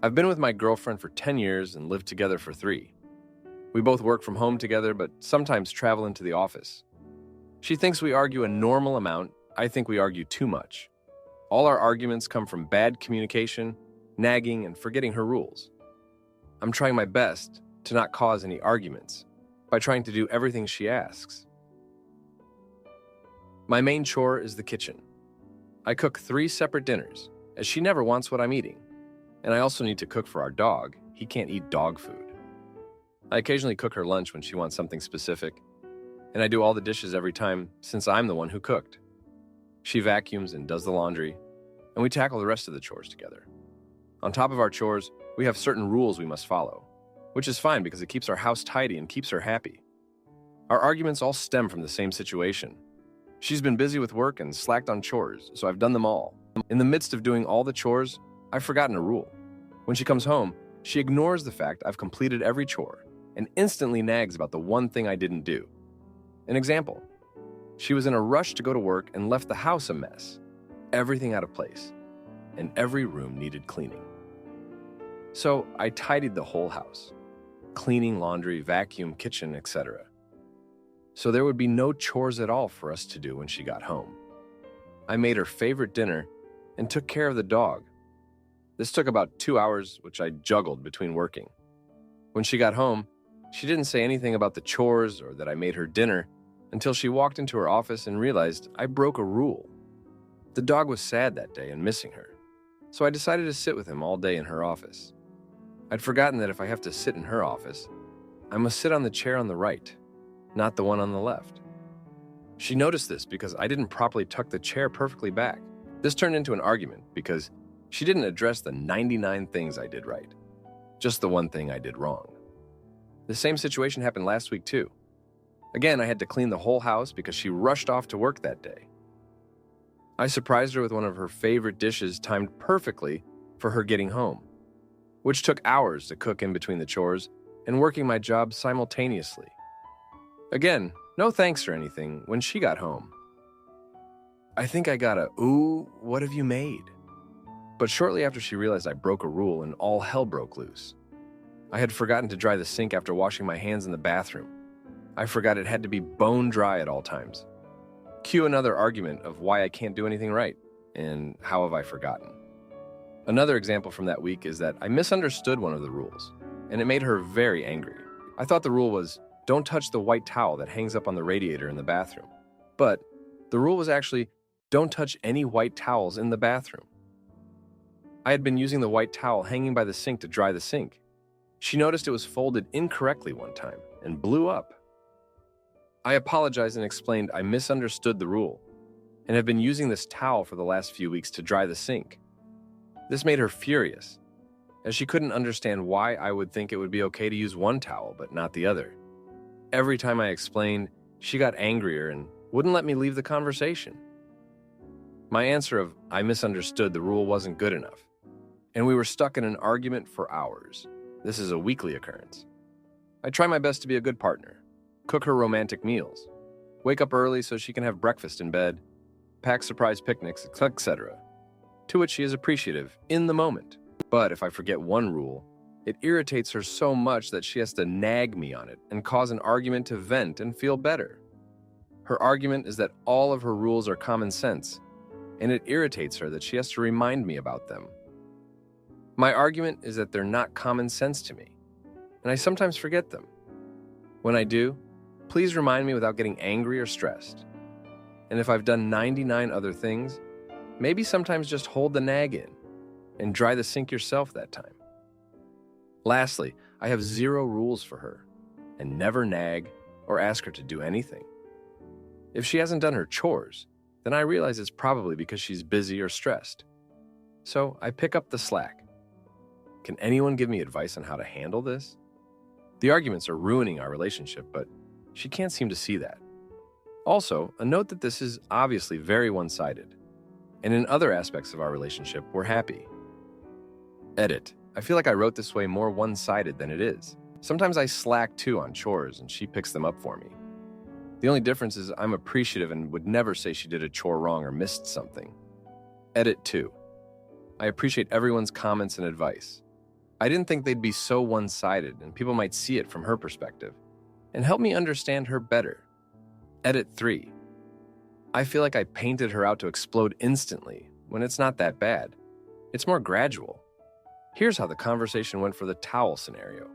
I've been with my girlfriend for 10 years and lived together for 3. We both work from home together, but sometimes travel into the office. She thinks we argue a normal amount. I think we argue too much. All our arguments come from bad communication, nagging, and forgetting her rules. I'm trying my best to not cause any arguments by trying to do everything she asks. My main chore is the kitchen. I cook 3 separate dinners, as she never wants what I'm eating. And I also need to cook for our dog. He can't eat dog food. I occasionally cook her lunch when she wants something specific, and I do all the dishes every time since I'm the one who cooked. She vacuums and does the laundry, and we tackle the rest of the chores together. On top of our chores, we have certain rules we must follow, which is fine because it keeps our house tidy and keeps her happy. Our arguments all stem from the same situation. She's been busy with work and slacked on chores, so I've done them all. In the midst of doing all the chores, I've forgotten a rule. When she comes home, she ignores the fact I've completed every chore and instantly nags about the one thing I didn't do. An example: she was in a rush to go to work and left the house a mess, everything out of place, and every room needed cleaning. So I tidied the whole house, cleaning, laundry, vacuum, kitchen, etc. So there would be no chores at all for us to do when she got home. I made her favorite dinner and took care of the dog. This took about 2 hours, which I juggled between working. When she got home, she didn't say anything about the chores or that I made her dinner until she walked into her office and realized I broke a rule. The dog was sad that day and missing her, so I decided to sit with him all day in her office. I'd forgotten that if I have to sit in her office, I must sit on the chair on the right, not the one on the left. She noticed this because I didn't properly tuck the chair perfectly back. This turned into an argument because she didn't address the 99 things I did right, just the one thing I did wrong. The same situation happened last week too. Again, I had to clean the whole house because she rushed off to work that day. I surprised her with one of her favorite dishes timed perfectly for her getting home, which took hours to cook in between the chores and working my job simultaneously. Again, no thanks or anything when she got home. I think I got a, "Ooh, what have you made?" But shortly after she realized I broke a rule and all hell broke loose. I had forgotten to dry the sink after washing my hands in the bathroom. I forgot it had to be bone dry at all times. Cue another argument of why I can't do anything right, and how have I forgotten. Another example from that week is that I misunderstood one of the rules, and it made her very angry. I thought the rule was, don't touch the white towel that hangs up on the radiator in the bathroom. But the rule was actually, don't touch any white towels in the bathroom. I had been using the white towel hanging by the sink to dry the sink. She noticed it was folded incorrectly one time and blew up. I apologized and explained I misunderstood the rule and have been using this towel for the last few weeks to dry the sink. This made her furious, as she couldn't understand why I would think it would be okay to use one towel but not the other. Every time I explained, she got angrier and wouldn't let me leave the conversation. My answer of I misunderstood the rule wasn't good enough, and we were stuck in an argument for hours. This is a weekly occurrence. I try my best to be a good partner, cook her romantic meals, wake up early so she can have breakfast in bed, pack surprise picnics, etc., to which she is appreciative in the moment. But if I forget one rule, it irritates her so much that she has to nag me on it and cause an argument to vent and feel better. Her argument is that all of her rules are common sense, and it irritates her that she has to remind me about them. My argument is that they're not common sense to me, and I sometimes forget them. When I do, please remind me without getting angry or stressed. And if I've done 99 other things, maybe sometimes just hold the nag in and dry the sink yourself that time. Lastly, I have 0 rules for her and never nag or ask her to do anything. If she hasn't done her chores, then I realize it's probably because she's busy or stressed. So I pick up the slack. Can anyone give me advice on how to handle this? The arguments are ruining our relationship, but she can't seem to see that. Also, a note that this is obviously very one-sided, and in other aspects of our relationship, we're happy. Edit. I feel like I wrote this way more one-sided than it is. Sometimes I slack too on chores and she picks them up for me. The only difference is I'm appreciative and would never say she did a chore wrong or missed something. Edit 2. I appreciate everyone's comments and advice. I didn't think they'd be so one-sided and people might see it from her perspective and help me understand her better. Edit 3. I feel like I painted her out to explode instantly when it's not that bad. It's more gradual. Here's how the conversation went for the towel scenario.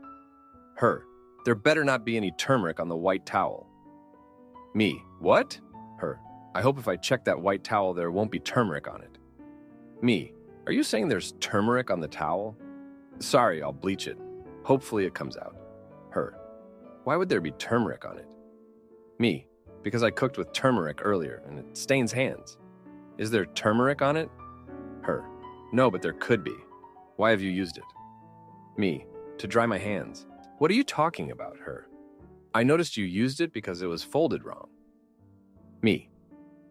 Her: there better not be any turmeric on the white towel. Me: what? Her: I hope if I check that white towel there won't be turmeric on it. Me: are you saying there's turmeric on the towel? Sorry, I'll bleach it. Hopefully it comes out. Her: why would there be turmeric on it? Me: because I cooked with turmeric earlier and it stains hands. Is there turmeric on it? Her: no, but there could be. Why have you used it? Me: to dry my hands. What are you talking about? Her: I noticed you used it because it was folded wrong. Me: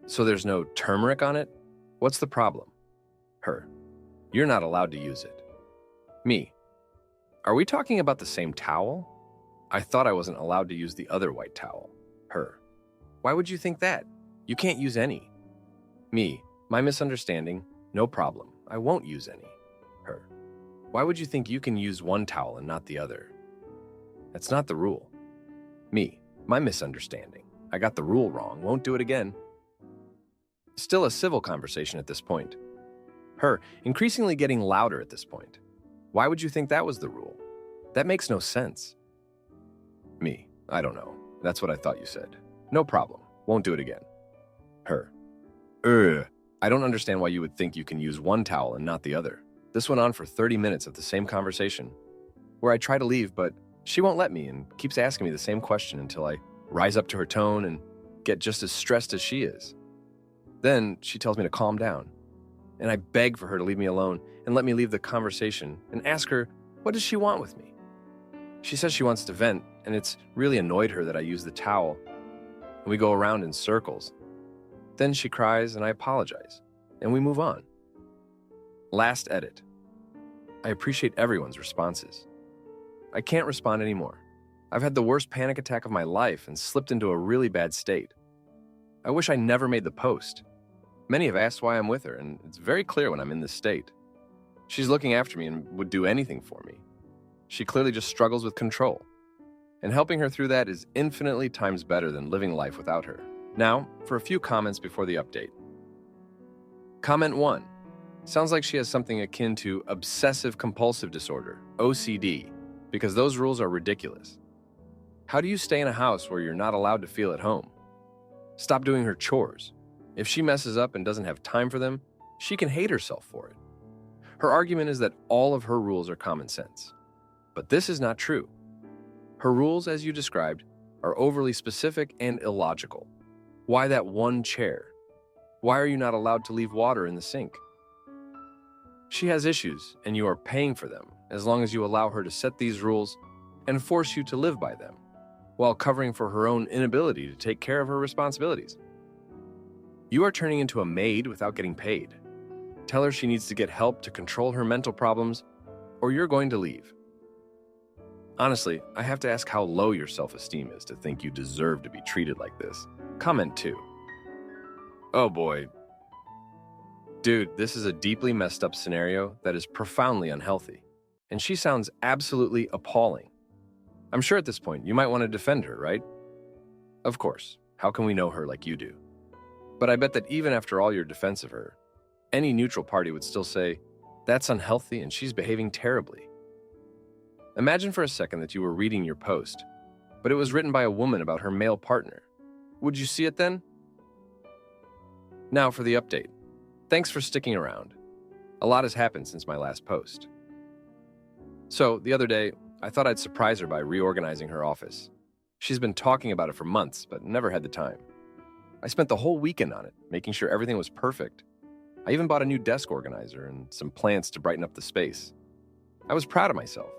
so there's no turmeric on it? What's the problem? Her: you're not allowed to use it. Me: are we talking about the same towel? I thought I wasn't allowed to use the other white towel. Her: why would you think that? You can't use any. Me: my misunderstanding. No problem. I won't use any. Her: why would you think you can use one towel and not the other? That's not the rule. Me: my misunderstanding. I got the rule wrong. Won't do it again. Still a civil conversation at this point. Her: increasingly getting louder at this point. Why would you think that was the rule? That makes no sense. Me: I don't know. That's what I thought you said. No problem. Won't do it again. Her: I don't understand why you would think you can use one towel and not the other. This went on for 30 minutes of the same conversation, where I try to leave, but she won't let me and keeps asking me the same question until I rise up to her tone and get just as stressed as she is. Then she tells me to calm down, and I beg for her to leave me alone and let me leave the conversation and ask her, what does she want with me? She says she wants to vent, and it's really annoyed her that I use the towel, and we go around in circles. Then she cries and I apologize, and we move on. Last edit. I appreciate everyone's responses. I can't respond anymore. I've had the worst panic attack of my life and slipped into a really bad state. I wish I never made the post. Many have asked why I'm with her, and it's very clear when I'm in this state. She's looking after me and would do anything for me. She clearly just struggles with control, and helping her through that is infinitely times better than living life without her. Now, for a few comments before the update. Comment 1. Sounds like she has something akin to obsessive-compulsive disorder, OCD, because those rules are ridiculous. How do you stay in a house where you're not allowed to feel at home? Stop doing her chores. If she messes up and doesn't have time for them, she can hate herself for it. Her argument is that all of her rules are common sense. But this is not true. Her rules, as you described, are overly specific and illogical. Why that one chair? Why are you not allowed to leave water in the sink? She has issues, and you are paying for them as long as you allow her to set these rules and force you to live by them, while covering for her own inability to take care of her responsibilities. You are turning into a maid without getting paid. Tell her she needs to get help to control her mental problems, or you're going to leave. Honestly, I have to ask how low your self-esteem is to think you deserve to be treated like this. Comment 2. Oh boy. Dude, this is a deeply messed up scenario that is profoundly unhealthy, and she sounds absolutely appalling. I'm sure at this point you might want to defend her, right? Of course, how can we know her like you do? But I bet that even after all your defense of her, any neutral party would still say, that's unhealthy and she's behaving terribly. Imagine for a second that you were reading your post, but it was written by a woman about her male partner. Would you see it then? Now for the update. Thanks for sticking around. A lot has happened since my last post. So, the other day, I thought I'd surprise her by reorganizing her office. She's been talking about it for months, but never had the time. I spent the whole weekend on it, making sure everything was perfect. I even bought a new desk organizer and some plants to brighten up the space. I was proud of myself,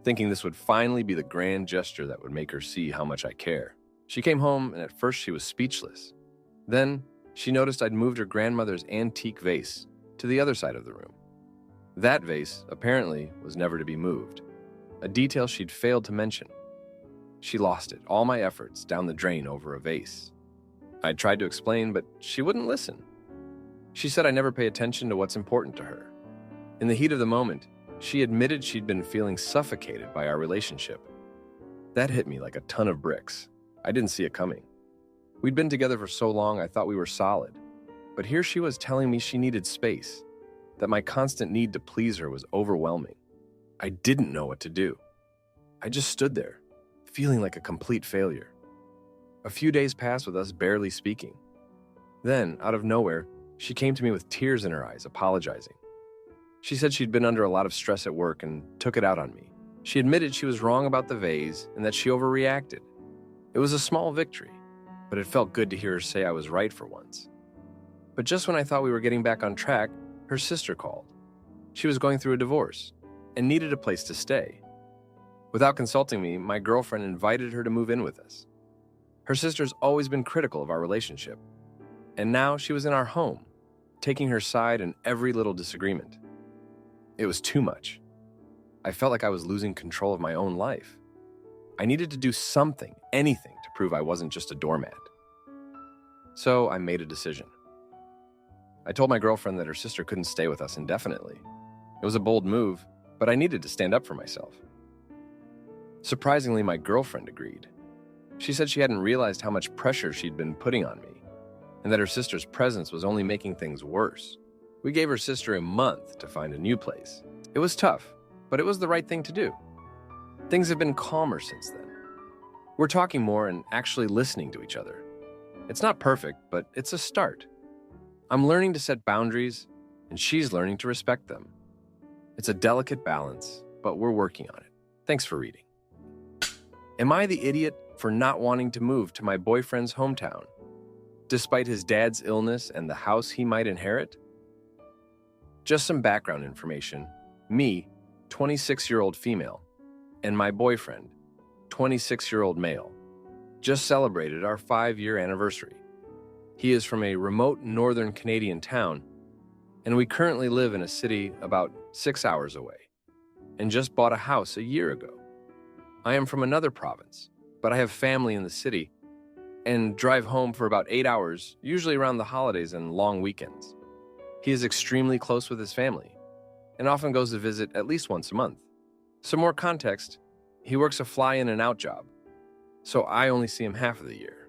thinking this would finally be the grand gesture that would make her see how much I care. She came home, and at first she was speechless. Then, she noticed I'd moved her grandmother's antique vase to the other side of the room. That vase, apparently, was never to be moved, a detail she'd failed to mention. She lost it, all my efforts, down the drain over a vase. I tried to explain, but she wouldn't listen. She said I never pay attention to what's important to her. In the heat of the moment, She admitted she'd been feeling suffocated by our relationship. That hit me like a ton of bricks. I didn't see it coming. We'd been together for so long I thought we were solid. But here she was telling me she needed space, that my constant need to please her was overwhelming. I didn't know what to do. I just stood there, feeling like a complete failure. A few days passed with us barely speaking. Then, out of nowhere, she came to me with tears in her eyes, apologizing. She said she'd been under a lot of stress at work and took it out on me. She admitted she was wrong about the vase and that she overreacted. It was a small victory, but it felt good to hear her say I was right for once. But just when I thought we were getting back on track, her sister called. She was going through a divorce and needed a place to stay. Without consulting me, my girlfriend invited her to move in with us. Her sister's always been critical of our relationship, and now she was in our home, taking her side in every little disagreement. It was too much. I felt like I was losing control of my own life. I needed to do something, anything, to prove I wasn't just a doormat. So I made a decision. I told my girlfriend that her sister couldn't stay with us indefinitely. It was a bold move, but I needed to stand up for myself. Surprisingly, my girlfriend agreed. She said she hadn't realized how much pressure she'd been putting on me, and that her sister's presence was only making things worse. We gave her sister a month to find a new place. It was tough, but it was the right thing to do. Things have been calmer since then. We're talking more and actually listening to each other. It's not perfect, but it's a start. I'm learning to set boundaries, and she's learning to respect them. It's a delicate balance, but we're working on it. Thanks for reading. Am I the idiot for not wanting to move to my boyfriend's hometown, despite his dad's illness and the house he might inherit? Just some background information. Me, 26-year-old female, and my boyfriend, 26-year-old male, just celebrated our 5-year anniversary. He is from a remote northern Canadian town, and we currently live in a city about 6 hours away, and just bought a house a year ago. I am from another province, but I have family in the city, and drive home for about 8 hours, usually around the holidays and long weekends. He is extremely close with his family, and often goes to visit at least once a month. Some more context, he works a fly-in and out job, so I only see him half of the year.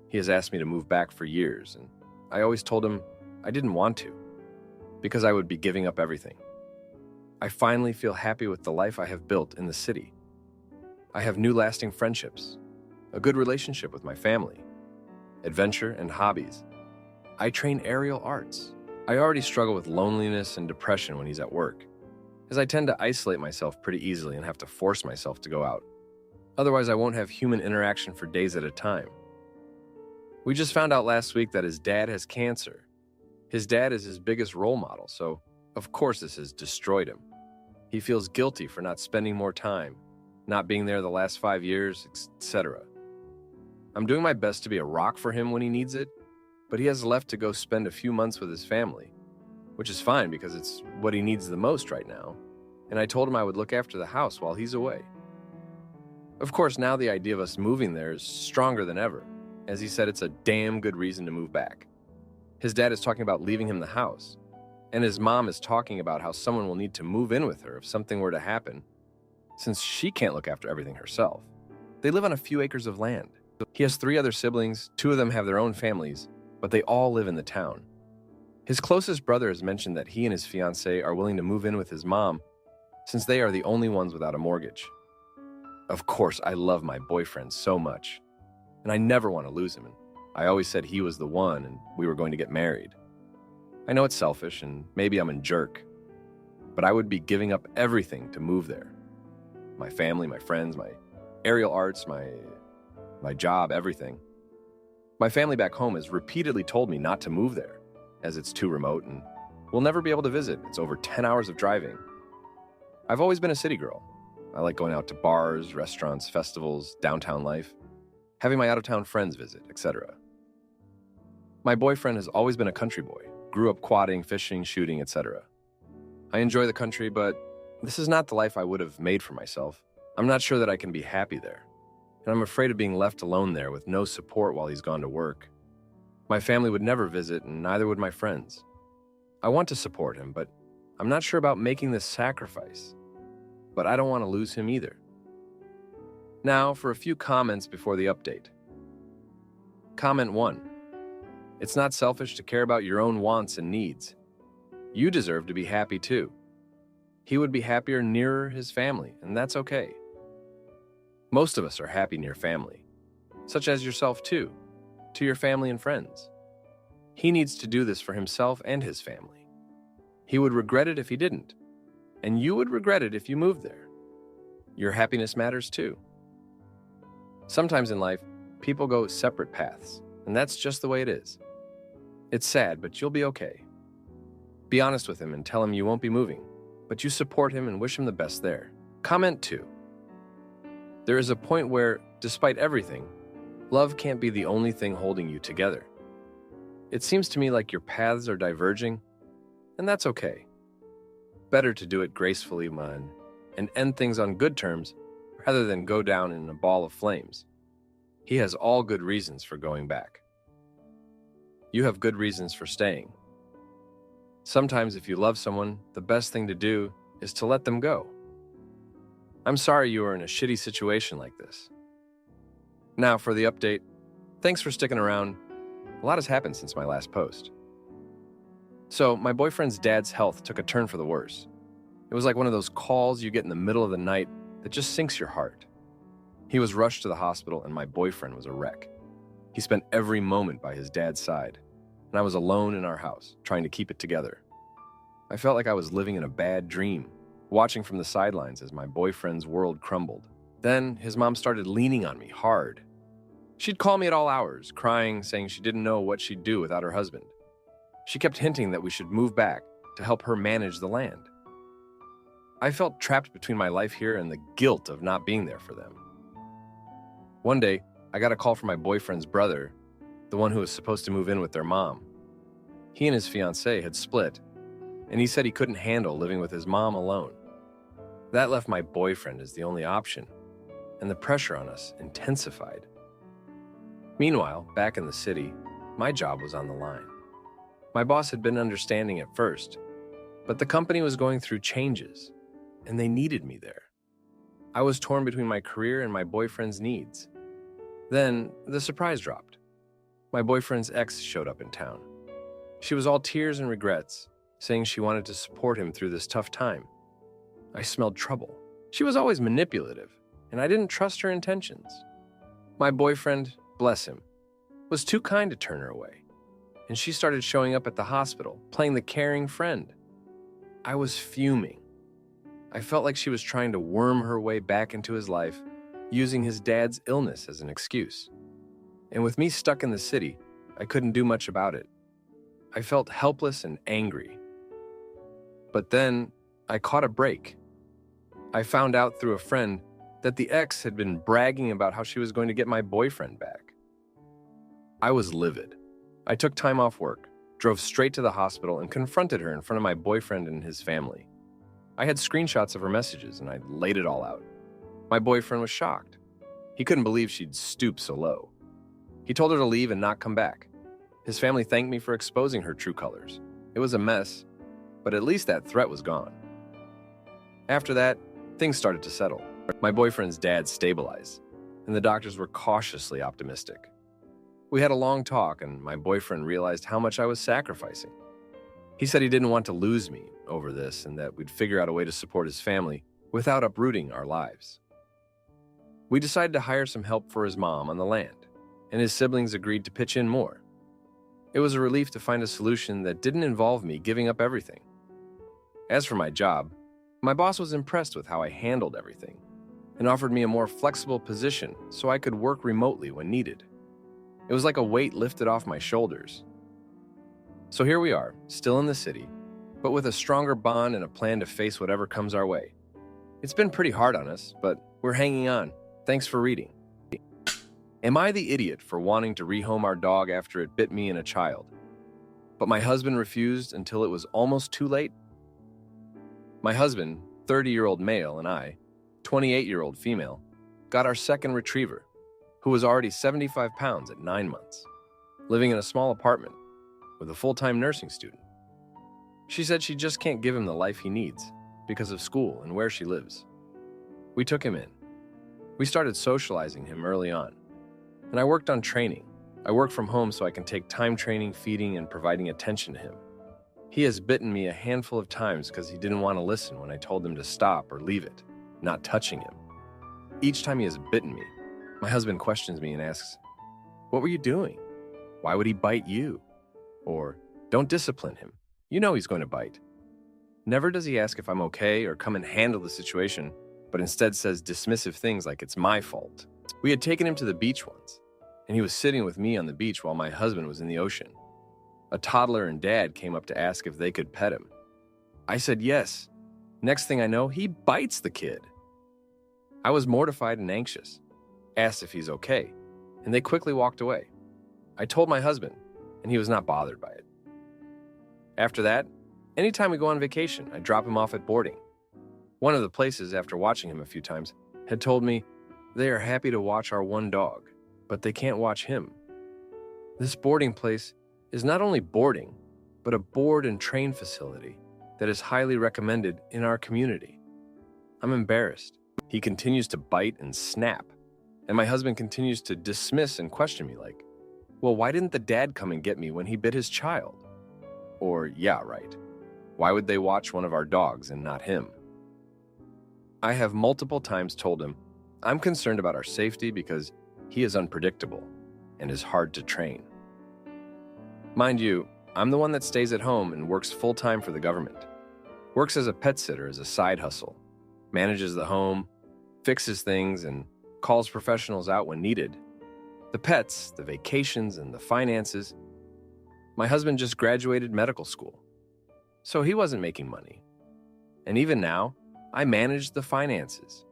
He has asked me to move back for years, and I always told him I didn't want to, because I would be giving up everything. I finally feel happy with the life I have built in the city. I have new lasting friendships, a good relationship with my family, adventure and hobbies. I train aerial arts. I already struggle with loneliness and depression when he's at work, as I tend to isolate myself pretty easily and have to force myself to go out. Otherwise, I won't have human interaction for days at a time. We just found out last week that his dad has cancer. His dad is his biggest role model, so of course this has destroyed him. He feels guilty for not spending more time, not being there the last 5 years, etc. I'm doing my best to be a rock for him when he needs it, but he has left to go spend a few months with his family, which is fine because it's what he needs the most right now, and I told him I would look after the house while he's away. Of course, now the idea of us moving there is stronger than ever, as he said it's a damn good reason to move back. His dad is talking about leaving him the house, and his mom is talking about how someone will need to move in with her if something were to happen, since she can't look after everything herself. They live on a few acres of land. He has 3 other siblings, 2 of them have their own families, but they all live in the town. His closest brother has mentioned that he and his fiancée are willing to move in with his mom, since they are the only ones without a mortgage. Of course, I love my boyfriend so much, and I never want to lose him, and I always said he was the one and we were going to get married. I know it's selfish and maybe I'm a jerk, but I would be giving up everything to move there. My family, my friends, my aerial arts, my job, everything. My family back home has repeatedly told me not to move there, as it's too remote and we'll never be able to visit. It's over 10 hours of driving. I've always been a city girl. I like going out to bars, restaurants, festivals, downtown life, having my out-of-town friends visit, etc. My boyfriend has always been a country boy, grew up quadding, fishing, shooting, etc. I enjoy the country, but this is not the life I would have made for myself. I'm not sure that I can be happy there, and I'm afraid of being left alone there with no support while he's gone to work. My family would never visit, and neither would my friends. I want to support him, but I'm not sure about making this sacrifice, but I don't want to lose him either. Now for a few comments before the update. Comment 1. It's not selfish to care about your own wants and needs. You deserve to be happy too. He would be happier nearer his family, and that's okay. Most of us are happy near family, such as yourself too, to your family and friends. He needs to do this for himself and his family. He would regret it if he didn't, and you would regret it if you moved there. Your happiness matters too. Sometimes in life, people go separate paths, and that's just the way it is. It's sad, but you'll be okay. Be honest with him and tell him you won't be moving, but you support him and wish him the best there. Comment 2. There is a point where, despite everything, love can't be the only thing holding you together. It seems to me like your paths are diverging, and that's okay. Better to do it gracefully, man, and end things on good terms rather than go down in a ball of flames. He has all good reasons for going back. You have good reasons for staying. Sometimes if you love someone, the best thing to do is to let them go. I'm sorry you are in a shitty situation like this. Now for the update. Thanks for sticking around. A lot has happened since my last post. So, my boyfriend's dad's health took a turn for the worse. It was like one of those calls you get in the middle of the night that just sinks your heart. He was rushed to the hospital and my boyfriend was a wreck. He spent every moment by his dad's side, and I was alone in our house, trying to keep it together. I felt like I was living in a bad dream, watching from the sidelines as my boyfriend's world crumbled. Then, his mom started leaning on me hard. She'd call me at all hours, crying, saying she didn't know what she'd do without her husband. She kept hinting that we should move back to help her manage the land. I felt trapped between my life here and the guilt of not being there for them. One day, I got a call from my boyfriend's brother, the one who was supposed to move in with their mom. He and his fiancée had split, and he said he couldn't handle living with his mom alone. That left my boyfriend as the only option, and the pressure on us intensified. Meanwhile, back in the city, my job was on the line. My boss had been understanding at first, but the company was going through changes, and they needed me there. I was torn between my career and my boyfriend's needs. Then, the surprise dropped. My boyfriend's ex showed up in town. She was all tears and regrets, saying she wanted to support him through this tough time. I smelled trouble. She was always manipulative, and I didn't trust her intentions. My boyfriend, bless him, was too kind to turn her away, and she started showing up at the hospital, playing the caring friend. I was fuming. I felt like she was trying to worm her way back into his life, using his dad's illness as an excuse. And with me stuck in the city, I couldn't do much about it. I felt helpless and angry. But then, I caught a break. I found out through a friend that the ex had been bragging about how she was going to get my boyfriend back. I was livid. I took time off work, drove straight to the hospital, and confronted her in front of my boyfriend and his family. I had screenshots of her messages, and I laid it all out. My boyfriend was shocked. He couldn't believe she'd stoop so low. He told her to leave and not come back. His family thanked me for exposing her true colors. It was a mess, but at least that threat was gone. After that, things started to settle. My boyfriend's dad stabilized, and the doctors were cautiously optimistic. We had a long talk, and my boyfriend realized how much I was sacrificing. He said he didn't want to lose me over this and that we'd figure out a way to support his family without uprooting our lives. We decided to hire some help for his mom on the land, and his siblings agreed to pitch in more. It was a relief to find a solution that didn't involve me giving up everything. As for my job, my boss was impressed with how I handled everything and offered me a more flexible position so I could work remotely when needed. It was like a weight lifted off my shoulders. So here we are, still in the city, but with a stronger bond and a plan to face whatever comes our way. It's been pretty hard on us, but we're hanging on. Thanks for reading. Am I the idiot for wanting to rehome our dog after it bit me and a child? But my husband refused until it was almost too late? My husband, 30-year-old male, and I, 28-year-old female, got our second retriever, who was already 75 pounds at 9 months, living in a small apartment with a full-time nursing student. She said she just can't give him the life he needs because of school and where she lives. We took him in. We started socializing him early on, and I worked on training. I work from home so I can take time training, feeding, and providing attention to him. He has bitten me a handful of times because he didn't want to listen when I told him to stop or leave it, not touching him. Each time he has bitten me, my husband questions me and asks, "What were you doing? Why would he bite you?" Or, "Don't discipline him. You know he's going to bite." Never does he ask if I'm okay or come and handle the situation, but instead says dismissive things like it's my fault. We had taken him to the beach once, and he was sitting with me on the beach while my husband was in the ocean. A toddler and dad came up to ask if they could pet him. I said yes. Next thing I know, he bites the kid. I was mortified and anxious, asked if he's okay, and they quickly walked away. I told my husband, and he was not bothered by it. After that, anytime we go on vacation, I drop him off at boarding. One of the places, after watching him a few times, had told me they are happy to watch our one dog, but they can't watch him. This boarding place is not only boarding, but a board and train facility that is highly recommended in our community. I'm embarrassed. He continues to bite and snap, and my husband continues to dismiss and question me like, "Well, why didn't the dad come and get me when he bit his child?" Or, "Yeah, right. Why would they watch one of our dogs and not him?" I have multiple times told him I'm concerned about our safety because he is unpredictable and is hard to train. Mind you, I'm the one that stays at home and works full-time for the government. Works as a pet sitter as a side hustle, manages the home, fixes things, and calls professionals out when needed. The pets, the vacations, and the finances. My husband just graduated medical school, so he wasn't making money. And even now, I manage the finances.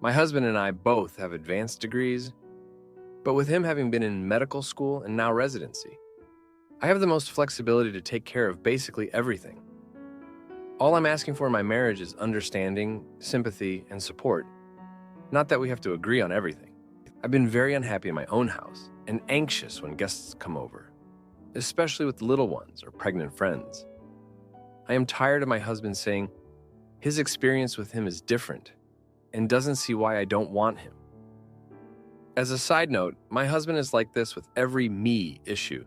My husband and I both have advanced degrees, but with him having been in medical school and now residency, I have the most flexibility to take care of basically everything. All I'm asking for in my marriage is understanding, sympathy, and support. Not that we have to agree on everything. I've been very unhappy in my own house and anxious when guests come over, especially with little ones or pregnant friends. I am tired of my husband saying his experience with him is different and doesn't see why I don't want him. As a side note, my husband is like this with every me issue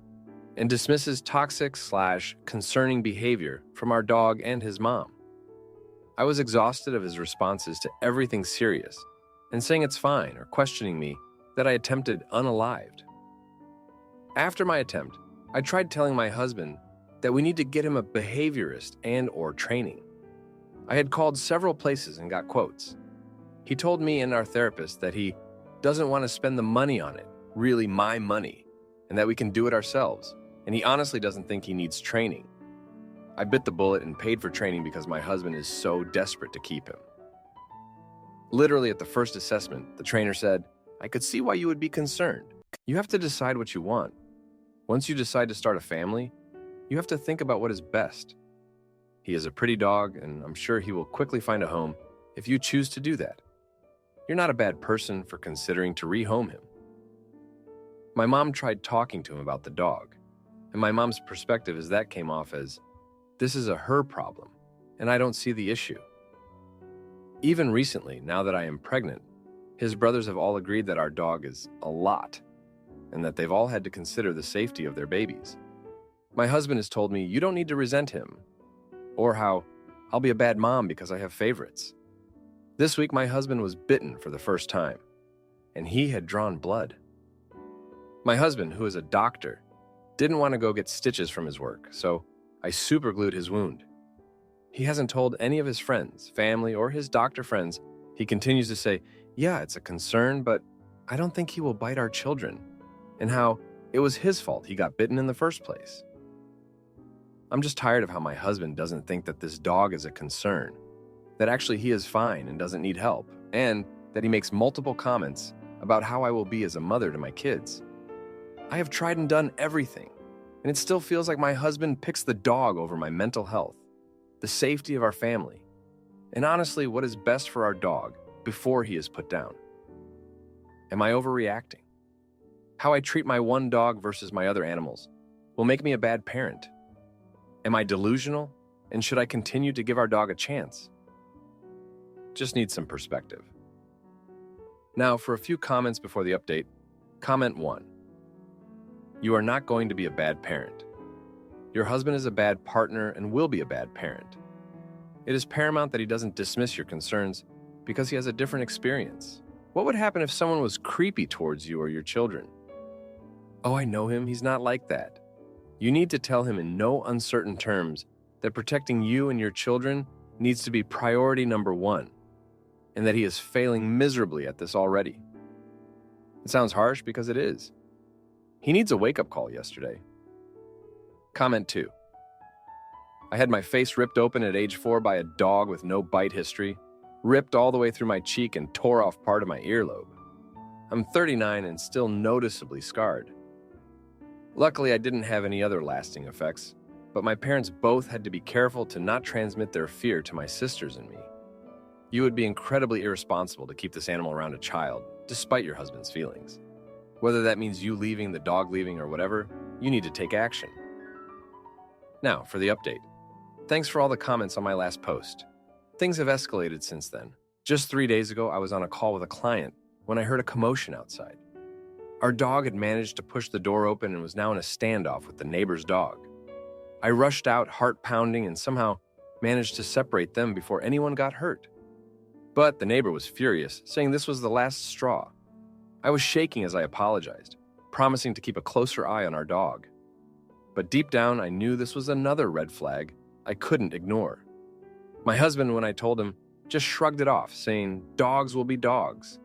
and dismisses toxic/concerning behavior from our dog and his mom. I was exhausted of his responses to everything serious and saying it's fine or questioning me that I attempted unalived. After my attempt, I tried telling my husband that we need to get him a behaviorist and/or training. I had called several places and got quotes. He told me and our therapist that he doesn't want to spend the money on it, really my money, and that we can do it ourselves, and he honestly doesn't think he needs training. I bit the bullet and paid for training because my husband is so desperate to keep him. Literally at the first assessment, the trainer said, "I could see why you would be concerned. You have to decide what you want. Once you decide to start a family, you have to think about what is best. He is a pretty dog, and I'm sure he will quickly find a home if you choose to do that. You're not a bad person for considering to rehome him." My mom tried talking to him about the dog, and my mom's perspective is that came off as, this is a her problem, and I don't see the issue. Even recently, now that I am pregnant, his brothers have all agreed that our dog is a lot, and that they've all had to consider the safety of their babies. My husband has told me, "You don't need to resent him," or how I'll be a bad mom because I have favorites. This week, my husband was bitten for the first time, and he had drawn blood. My husband, who is a doctor, didn't want to go get stitches from his work, so I superglued his wound. He hasn't told any of his friends, family, or his doctor friends. He continues to say, "Yeah, it's a concern, but I don't think he will bite our children," and how it was his fault he got bitten in the first place. I'm just tired of how my husband doesn't think that this dog is a concern, that actually he is fine and doesn't need help, and that he makes multiple comments about how I will be as a mother to my kids. I have tried and done everything, and it still feels like my husband picks the dog over my mental health, the safety of our family, and honestly, what is best for our dog before he is put down. Am I overreacting? How I treat my one dog versus my other animals will make me a bad parent. Am I delusional? And should I continue to give our dog a chance? Just need some perspective. Now, for a few comments before the update. Comment 1. You are not going to be a bad parent. Your husband is a bad partner and will be a bad parent. It is paramount that he doesn't dismiss your concerns because he has a different experience. What would happen if someone was creepy towards you or your children? Oh, I know him. He's not like that. You need to tell him in no uncertain terms that protecting you and your children needs to be priority number 1, and that he is failing miserably at this already. It sounds harsh because it is. He needs a wake-up call yesterday. Comment 2. I had my face ripped open at age 4 by a dog with no bite history, ripped all the way through my cheek and tore off part of my earlobe. I'm 39 and still noticeably scarred. Luckily, I didn't have any other lasting effects, but my parents both had to be careful to not transmit their fear to my sisters and me. You would be incredibly irresponsible to keep this animal around a child, despite your husband's feelings. Whether that means you leaving, the dog leaving, or whatever, you need to take action. Now, for the update. Thanks for all the comments on my last post. Things have escalated since then. Just 3 days ago, I was on a call with a client when I heard a commotion outside. Our dog had managed to push the door open and was now in a standoff with the neighbor's dog. I rushed out, heart pounding, and somehow managed to separate them before anyone got hurt. But the neighbor was furious, saying this was the last straw. I was shaking as I apologized, promising to keep a closer eye on our dog. But deep down, I knew this was another red flag I couldn't ignore. My husband, when I told him, just shrugged it off, saying, dogs will be dogs.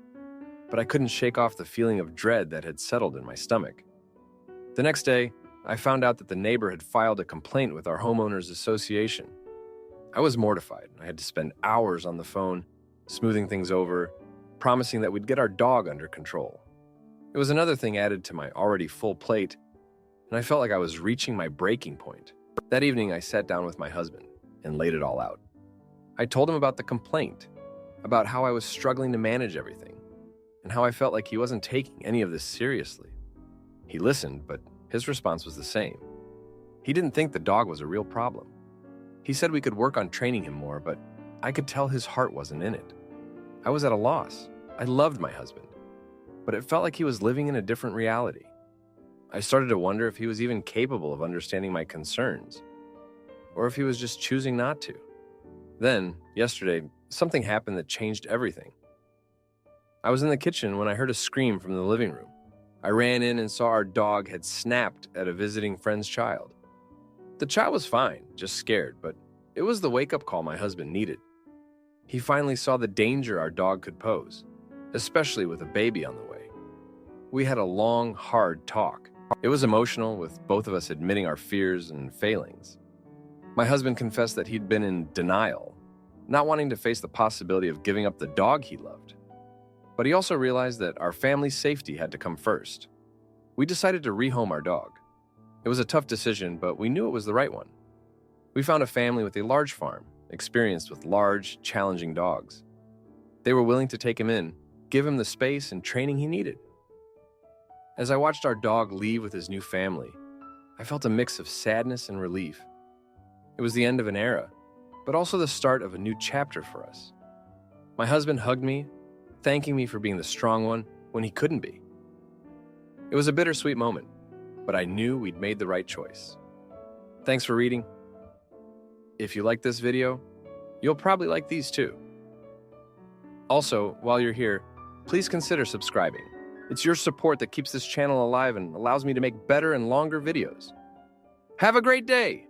But I couldn't shake off the feeling of dread that had settled in my stomach. The next day, I found out that the neighbor had filed a complaint with our homeowners association. I was mortified. I had to spend hours on the phone, smoothing things over, promising that we'd get our dog under control. It was another thing added to my already full plate, and I felt like I was reaching my breaking point. That evening, I sat down with my husband and laid it all out. I told him about the complaint, about how I was struggling to manage everything, and how I felt like he wasn't taking any of this seriously. He listened, but his response was the same. He didn't think the dog was a real problem. He said we could work on training him more, but I could tell his heart wasn't in it. I was at a loss. I loved my husband, but it felt like he was living in a different reality. I started to wonder if he was even capable of understanding my concerns, or if he was just choosing not to. Then, yesterday, something happened that changed everything. I was in the kitchen when I heard a scream from the living room. I ran in and saw our dog had snapped at a visiting friend's child. The child was fine, just scared, but it was the wake-up call my husband needed. He finally saw the danger our dog could pose, especially with a baby on the way. We had a long, hard talk. It was emotional, with both of us admitting our fears and failings. My husband confessed that he'd been in denial, not wanting to face the possibility of giving up the dog he loved. But he also realized that our family's safety had to come first. We decided to rehome our dog. It was a tough decision, but we knew it was the right one. We found a family with a large farm, experienced with large, challenging dogs. They were willing to take him in, give him the space and training he needed. As I watched our dog leave with his new family, I felt a mix of sadness and relief. It was the end of an era, but also the start of a new chapter for us. My husband hugged me, thanking me for being the strong one when he couldn't be. It was a bittersweet moment, but I knew we'd made the right choice. Thanks for reading. If you like this video, you'll probably like these too. Also, while you're here, please consider subscribing. It's your support that keeps this channel alive and allows me to make better and longer videos. Have a great day!